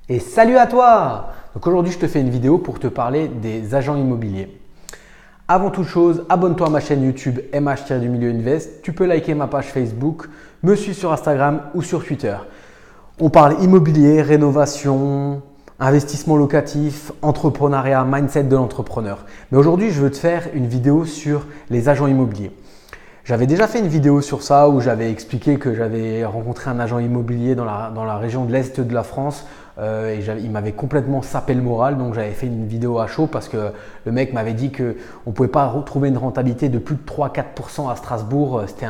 Et salut à toi! Donc aujourd'hui, je te fais une vidéo pour te parler des agents immobiliers. Avant toute chose, abonne-toi à ma chaîne YouTube MH-du-milieu Invest. Tu peux liker ma page Facebook, me suivre sur Instagram ou sur Twitter. On parle immobilier, rénovation, investissement locatif, entrepreneuriat, mindset de l'entrepreneur. Mais aujourd'hui, je veux te faire une vidéo sur les agents immobiliers. J'avais déjà fait une vidéo sur ça où j'avais expliqué que j'avais rencontré un agent immobilier dans la région de l'Est de la France et il m'avait complètement sapé le moral. Donc j'avais fait une vidéo à chaud parce que le mec m'avait dit qu'on ne pouvait pas retrouver une rentabilité de plus de 3-4% à Strasbourg. C'était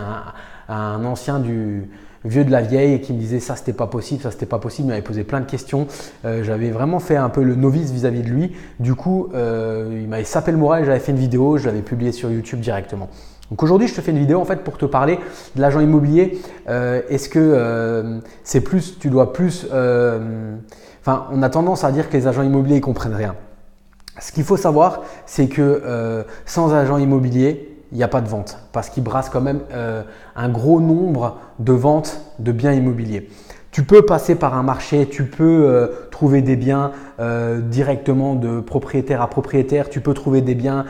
un ancien du vieux de la vieille et qui me disait ça c'était pas possible, ça c'était pas possible. Il m'avait posé plein de questions. J'avais vraiment fait un peu le novice vis-à-vis de lui. Du coup, il m'avait sapé le moral et j'avais fait une vidéo, je l'avais publiée sur YouTube directement. Donc aujourd'hui, je te fais une vidéo en fait pour te parler de l'agent immobilier. Est-ce que c'est plus, tu dois plus… Enfin, on a tendance à dire que les agents immobiliers ne comprennent rien. Ce qu'il faut savoir, c'est que sans agent immobilier, il n'y a pas de vente parce qu'ils brassent quand même un gros nombre de ventes de biens immobiliers. Tu peux passer par un marché, tu peux trouver des biens directement de propriétaire à propriétaire. Tu peux trouver des biens,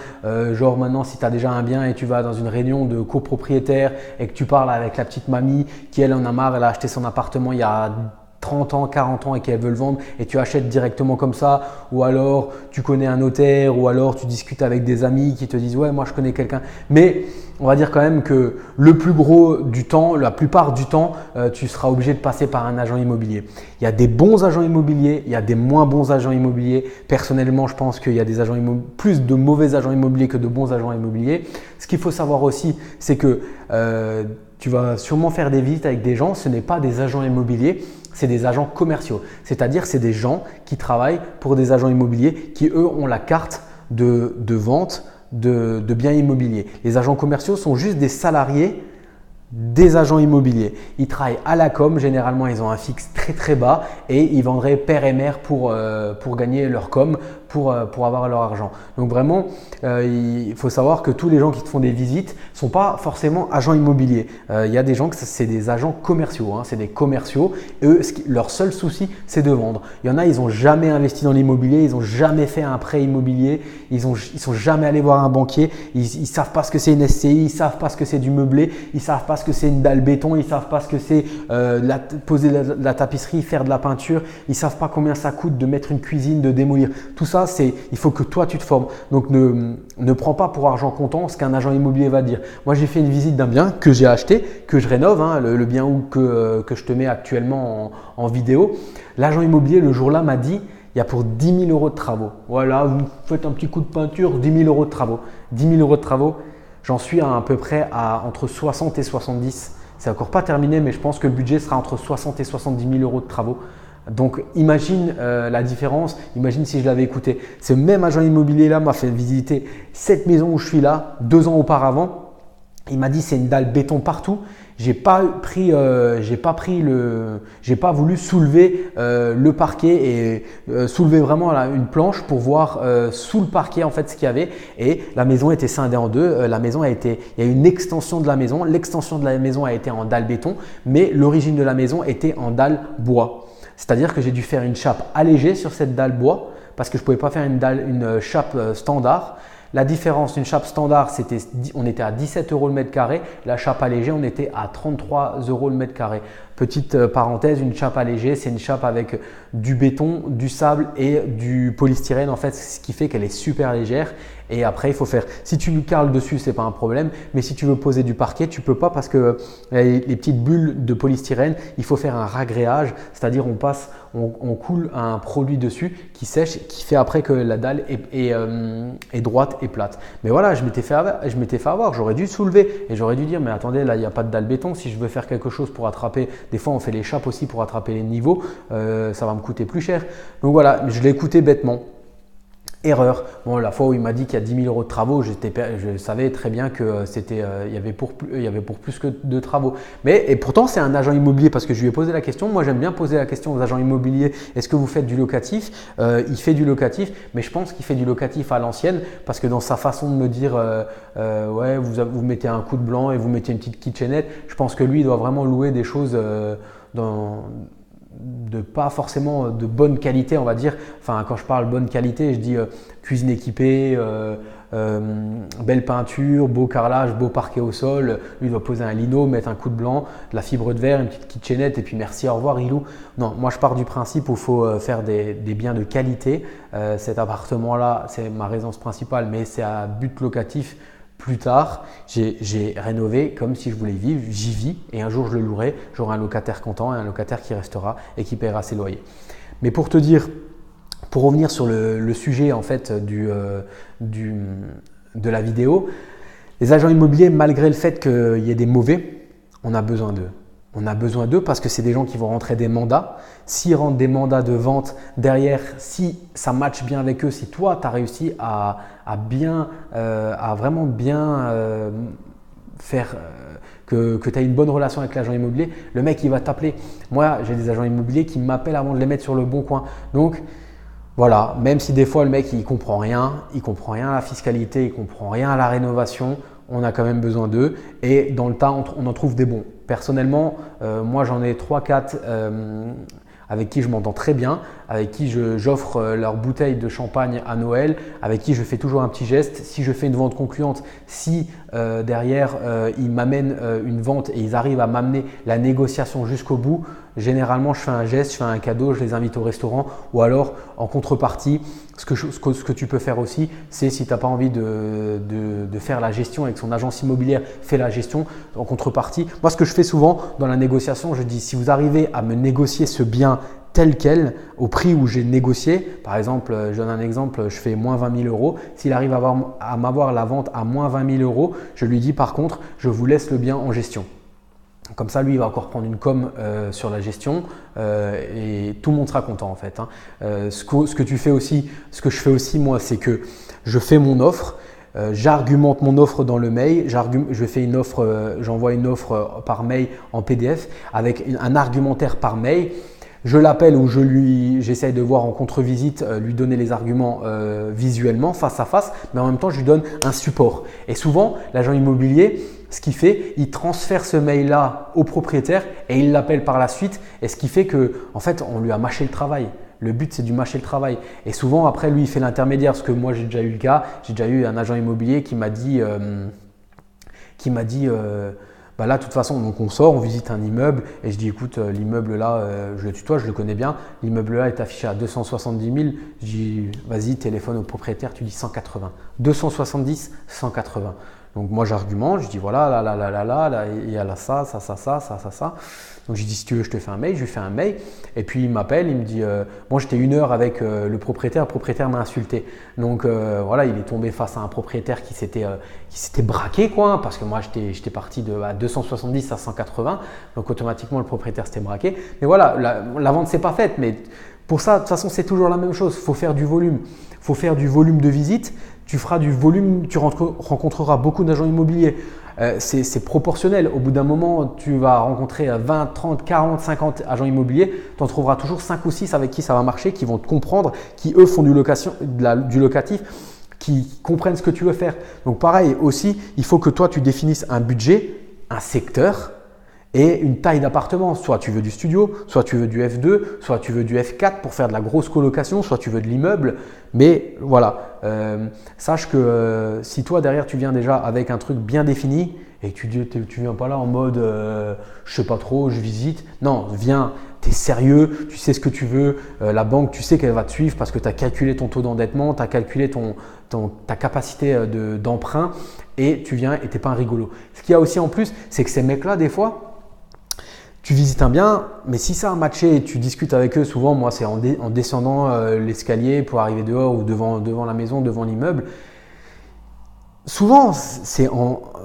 genre maintenant si tu as déjà un bien et tu vas dans une réunion de copropriétaires et que tu parles avec la petite mamie qui elle en a marre, elle a acheté son appartement il y a 30 ans, 40 ans et qu'elle veut le vendre et tu achètes directement comme ça, ou alors tu connais un notaire, ou alors tu discutes avec des amis qui te disent ouais moi je connais quelqu'un. Mais on va dire quand même que le plus gros du temps, la plupart du temps, tu seras obligé de passer par un agent immobilier. Il y a des bons agents immobiliers, il y a des moins bons agents immobiliers. Personnellement, je pense qu'il y a des agents plus de mauvais agents immobiliers que de bons agents immobiliers. Ce qu'il faut savoir aussi, c'est que tu vas sûrement faire des visites avec des gens, ce n'est pas des agents immobiliers. C'est des agents commerciaux, c'est-à-dire c'est des gens qui travaillent pour des agents immobiliers qui eux ont la carte de vente de biens immobiliers. Les agents commerciaux sont juste des salariés des agents immobiliers. Ils travaillent à la com, généralement ils ont un fixe très très bas et ils vendraient père et mère pour gagner leur com, pour avoir leur argent. Donc vraiment, il faut savoir que tous les gens qui te font des visites ne sont pas forcément agents immobiliers. Il y a des gens que c'est des agents commerciaux, hein, c'est des commerciaux. Eux, leur seul souci, c'est de vendre. Il y en a, ils n'ont jamais investi dans l'immobilier, ils n'ont jamais fait un prêt immobilier, ils sont jamais allés voir un banquier, ils ne savent pas ce que c'est une SCI, ils ne savent pas ce que c'est du meublé, ils ne savent pas ce que c'est une dalle béton, ils ne savent pas ce que c'est poser la tapisserie, faire de la peinture, ils ne savent pas combien ça coûte de mettre une cuisine, de démolir. Tout ça, il faut que toi tu te formes. Donc ne prends pas pour argent comptant ce qu'un agent immobilier va dire. Moi j'ai fait une visite d'un bien que j'ai acheté, que je rénove, hein, le bien que je te mets actuellement en vidéo. L'agent immobilier le jour-là m'a dit il y a pour 10 000 € de travaux. Voilà, vous faites un petit coup de peinture, 10 000 € de travaux. 10 000 € de travaux, j'en suis à peu près à entre 60 et 70. C'est encore pas terminé, mais je pense que le budget sera entre 60 et 70 000 € de travaux. Donc imagine la différence, imagine si je l'avais écouté. Ce même agent immobilier là m'a fait visiter cette maison où je suis là 2 ans auparavant. Il m'a dit c'est une dalle béton partout. J'ai pas voulu soulever le parquet et soulever vraiment une planche pour voir sous le parquet en fait ce qu'il y avait. Et la maison était scindée en deux. Il y a une extension de la maison. L'extension de la maison a été en dalle béton, mais l'origine de la maison était en dalle bois. C'est-à-dire que j'ai dû faire une chape allégée sur cette dalle bois parce que je ne pouvais pas faire une chape standard. La différence d'une chape standard, on était à 17 € le mètre carré. La chape allégée, on était à 33 € le mètre carré. Petite parenthèse, une chape allégée, c'est une chape avec du béton, du sable et du polystyrène en fait, ce qui fait qu'elle est super légère. Et après, il faut faire, si tu lui carles dessus, ce n'est pas un problème. Mais si tu veux poser du parquet, tu ne peux pas parce que les petites bulles de polystyrène, il faut faire un ragréage, c'est-à-dire on coule un produit dessus qui sèche, qui fait après que la dalle est droite et plate. Mais voilà, je m'étais fait avoir, j'aurais dû soulever et j'aurais dû dire mais attendez, là il n'y a pas de dalle béton, si je veux faire quelque chose pour attraper, des fois on fait les chapes aussi pour attraper les niveaux, ça va me coûter plus cher. Donc voilà, je l'ai écouté bêtement. Erreur. Bon, la fois où il m'a dit qu'il y a 10 000 € de travaux, je savais très bien que il y avait pour plus que de travaux. Et pourtant, c'est un agent immobilier parce que je lui ai posé la question. Moi, j'aime bien poser la question aux agents immobiliers. Est-ce que vous faites du locatif? Il fait du locatif, mais je pense qu'il fait du locatif à l'ancienne parce que dans sa façon de me dire, ouais, vous mettez un coup de blanc et vous mettez une petite kitchenette. Je pense que lui, il doit vraiment louer des choses pas forcément de bonne qualité, on va dire. Enfin, quand je parle bonne qualité, je dis cuisine équipée, belle peinture, beau carrelage, beau parquet au sol. Lui, il doit poser un lino, mettre un coup de blanc, de la fibre de verre, une petite kitchenette et puis merci, au revoir, il loue. Non, moi je pars du principe où il faut faire des biens de qualité. Cet appartement-là, c'est ma résidence principale, mais c'est à but locatif. Plus tard, j'ai rénové comme si je voulais vivre, j'y vis et un jour je le louerai, j'aurai un locataire content et un locataire qui restera et qui paiera ses loyers. Mais pour te dire, pour revenir sur le sujet en fait de la vidéo, les agents immobiliers, malgré le fait qu'il y ait des mauvais, on a besoin d'eux. On a besoin d'eux parce que c'est des gens qui vont rentrer des mandats. S'ils rentrent des mandats de vente derrière, si ça matche bien avec eux, si toi tu as réussi à vraiment bien faire que tu as une bonne relation avec l'agent immobilier, le mec il va t'appeler. Moi j'ai des agents immobiliers qui m'appellent avant de les mettre sur le bon coin. Donc voilà, même si des fois le mec il comprend rien à la fiscalité, il comprend rien à la rénovation, on a quand même besoin d'eux et dans le tas on en trouve des bons. Personnellement, moi j'en ai 3-4 avec qui je m'entends très bien, avec qui j'offre leur bouteille de champagne à Noël, avec qui je fais toujours un petit geste. Si je fais une vente concluante, si derrière ils m'amènent une vente et ils arrivent à m'amener la négociation jusqu'au bout, généralement je fais un geste, je fais un cadeau, je les invite au restaurant ou alors en contrepartie, ce que tu peux faire aussi, c'est si tu n'as pas envie de faire la gestion avec son agence immobilière, fais la gestion en contrepartie. Moi, ce que je fais souvent dans la négociation, je dis si vous arrivez à me négocier ce bien tel quel au prix où j'ai négocié, par exemple, je donne un exemple, je fais moins 20 000 euros. S'il arrive à m'avoir la vente à moins 20 000 euros, je lui dis par contre, je vous laisse le bien en gestion. Comme ça, lui, il va encore prendre une com sur la gestion et tout le monde sera content en fait. Ce que tu fais aussi, ce que je fais aussi moi, c'est que je fais mon offre, j'argumente mon offre dans le mail, je fais une offre, j'envoie une offre par mail en PDF avec un argumentaire par mail. Je l'appelle ou j'essaye de voir en contre-visite, lui donner les arguments visuellement, face à face, mais en même temps, je lui donne un support. Et souvent, l'agent immobilier, ce qu'il fait, il transfère ce mail-là au propriétaire et il l'appelle par la suite. Et ce qui fait que, en fait, on lui a mâché le travail. Le but, c'est du mâcher le travail. Et souvent, après, lui, il fait l'intermédiaire. Parce que moi, j'ai déjà eu le cas. J'ai déjà eu un agent immobilier qui m'a dit bah là, de toute façon, donc on sort, on visite un immeuble et je dis écoute, l'immeuble là, je le tutoie, je le connais bien. L'immeuble là est affiché à 270 000. Je dis vas-y, téléphone au propriétaire, tu dis 180. 270, 180. Donc moi j'argumente, je dis voilà, là, il y a là ça. Donc j'ai dit si tu veux, je te fais un mail, je lui fais un mail. Et puis il m'appelle, il me dit bon, j'étais 1 heure avec le propriétaire m'a insulté. Donc voilà, il est tombé face à un propriétaire qui s'était braqué quoi, parce que moi j'étais parti de 270 à 180. Donc automatiquement le propriétaire s'était braqué. Mais voilà, la vente c'est pas faite, mais pour ça de toute façon c'est toujours la même chose. Il faut faire du volume. Il faut faire du volume de visite. Tu feras du volume, tu rencontreras beaucoup d'agents immobiliers. C'est proportionnel. Au bout d'un moment, tu vas rencontrer 20, 30, 40, 50 agents immobiliers. Tu en trouveras toujours 5 ou 6 avec qui ça va marcher, qui vont te comprendre, qui eux font du locatif, qui comprennent ce que tu veux faire. Donc pareil aussi, il faut que toi, tu définisses un budget, un secteur et une taille d'appartement. Soit tu veux du studio, soit tu veux du F2, soit tu veux du F4 pour faire de la grosse colocation, soit tu veux de l'immeuble. Mais voilà, sache que si toi derrière tu viens déjà avec un truc bien défini et que tu viens pas là en mode je sais pas trop, je visite. Non, viens, tu es sérieux, tu sais ce que tu veux. La banque, tu sais qu'elle va te suivre parce que tu as calculé ton taux d'endettement, tu as calculé ta capacité d'emprunt et tu viens et tu n'es pas un rigolo. Ce qu'il y a aussi en plus, c'est que ces mecs-là, des fois, tu visites un bien, mais si ça a matché et tu discutes avec eux, souvent, moi, c'est en descendant l'escalier pour arriver dehors ou devant la maison, devant l'immeuble. Souvent, c'est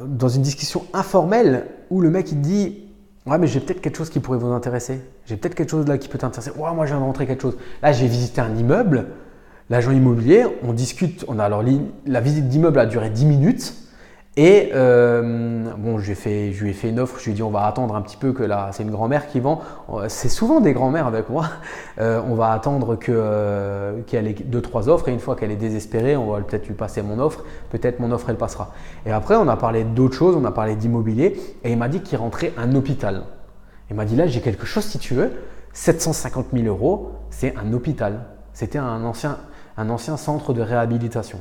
dans une discussion informelle où le mec il te dit « Ouais, mais j'ai peut-être quelque chose qui pourrait vous intéresser. J'ai peut-être quelque chose là qui peut t'intéresser. Ouais, moi, je viens de rentrer quelque chose. » Là, j'ai visité un immeuble. L'agent immobilier, on discute. La visite d'immeuble a duré 10 minutes. Et bon, je lui ai fait une offre, je lui ai dit on va attendre un petit peu que là, c'est une grand-mère qui vend. C'est souvent des grand-mères avec moi. On va attendre qu'elle ait 2-3 offres et une fois qu'elle est désespérée, on va peut-être lui passer mon offre. Peut-être mon offre, elle passera. Et après, on a parlé d'autres choses, on a parlé d'immobilier et il m'a dit qu'il rentrait un hôpital. Il m'a dit là, j'ai quelque chose si tu veux. 750 000 euros, c'est un hôpital. C'était un ancien centre de réhabilitation.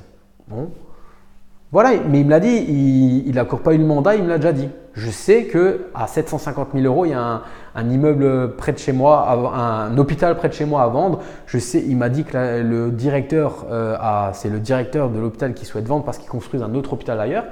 Bon, voilà, mais il me l'a dit, il n'a encore pas eu le mandat, il me l'a déjà dit. Je sais qu'à 750 000 euros, il y a un immeuble près de chez moi, un hôpital près de chez moi à vendre. Je sais, il m'a dit que le directeur, c'est le directeur de l'hôpital qui souhaite vendre parce qu'il construise un autre hôpital ailleurs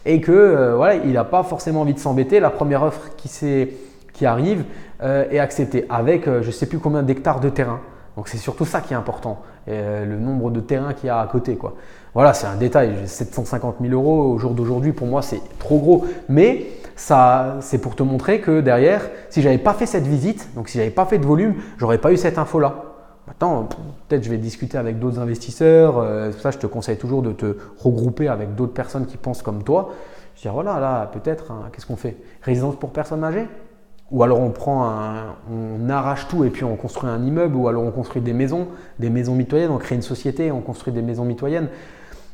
et que voilà, il n'a pas forcément envie de s'embêter. La première offre qui arrive est acceptée avec je ne sais plus combien d'hectares de terrain. Donc c'est surtout ça qui est important, le nombre de terrains qu'il y a à côté, quoi. Voilà, c'est un détail. 750 000 euros au jour d'aujourd'hui, pour moi, c'est trop gros. Mais ça, c'est pour te montrer que derrière, si je n'avais pas fait cette visite, donc si je n'avais pas fait de volume, je n'aurais pas eu cette info-là. Maintenant, peut-être je vais discuter avec d'autres investisseurs. C'est pour ça que je te conseille toujours de te regrouper avec d'autres personnes qui pensent comme toi. Je dis voilà, là, peut-être, hein, qu'est-ce qu'on fait? Résidence pour personnes âgées? Ou alors on arrache tout et puis on construit un immeuble, ou alors on construit des maisons mitoyennes, on crée une société, on construit des maisons mitoyennes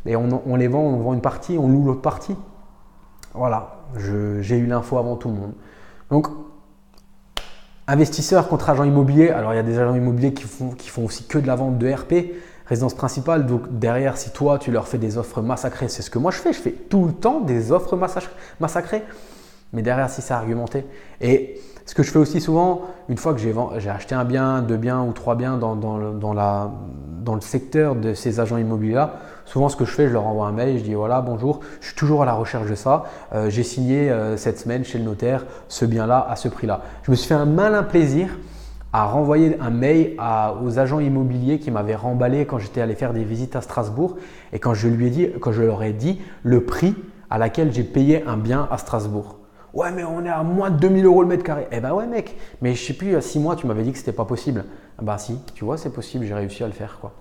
et on les vend, on vend une partie, on loue l'autre partie. Voilà, j'ai eu l'info avant tout le monde. Donc, investisseurs contre agents immobiliers. Alors il y a des agents immobiliers qui font aussi que de la vente de RP, résidence principale. Donc derrière, si toi tu leur fais des offres massacrées, c'est ce que moi je fais tout le temps des offres massacrées. Mais derrière, si c'est argumenté. Et ce que je fais aussi souvent, une fois que j'ai acheté un bien, 2 biens ou 3 biens dans le secteur de ces agents immobiliers-là, souvent ce que je fais, je leur envoie un mail, je dis voilà, bonjour, je suis toujours à la recherche de ça. J'ai signé cette semaine chez le notaire ce bien-là à ce prix-là. Je me suis fait un malin plaisir à renvoyer un mail aux agents immobiliers qui m'avaient remballé quand j'étais allé faire des visites à Strasbourg et quand je leur ai dit le prix à laquelle j'ai payé un bien à Strasbourg. Ouais, mais on est à moins de 2000 euros le mètre carré. Eh ben ouais, mec, mais je sais plus, il y a 6 mois, tu m'avais dit que c'était pas possible. Ah bah si, tu vois, c'est possible, j'ai réussi à le faire, quoi.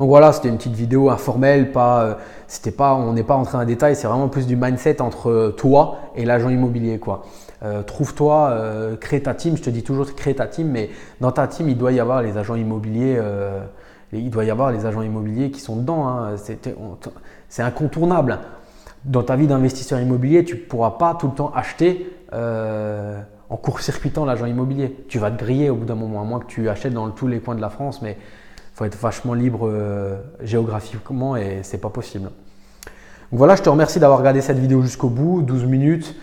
Donc voilà, c'était une petite vidéo informelle, on n'est pas entré dans un détail, c'est vraiment plus du mindset entre toi et l'agent immobilier, quoi. Trouve-toi, crée ta team, je te dis toujours crée ta team, mais dans ta team, il doit y avoir les agents immobiliers. Qui sont dedans, hein. C'est incontournable. Dans ta vie d'investisseur immobilier, tu ne pourras pas tout le temps acheter en court-circuitant l'agent immobilier. Tu vas te griller au bout d'un moment, à moins que tu achètes dans tous les coins de la France, mais il faut être vachement libre géographiquement et ce n'est pas possible. Donc voilà, je te remercie d'avoir regardé cette vidéo jusqu'au bout, 12 minutes.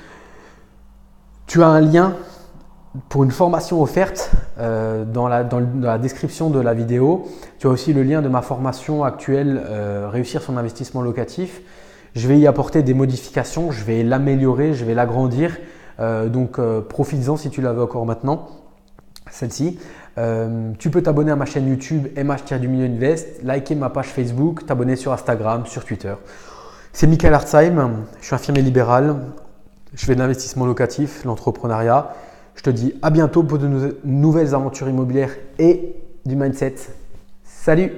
Tu as un lien pour une formation offerte dans la description de la vidéo. Tu as aussi le lien de ma formation actuelle, Réussir son investissement locatif. Je vais y apporter des modifications, je vais l'améliorer, je vais l'agrandir. Donc, profites-en si tu la veux encore maintenant, celle-ci. Tu peux t'abonner à ma chaîne YouTube MH-du-milieu Invest, liker ma page Facebook, t'abonner sur Instagram, sur Twitter. C'est Michael Hartzheim, je suis infirmier libéral, je fais de l'investissement locatif, l'entrepreneuriat. Je te dis à bientôt pour de nouvelles aventures immobilières et du mindset. Salut!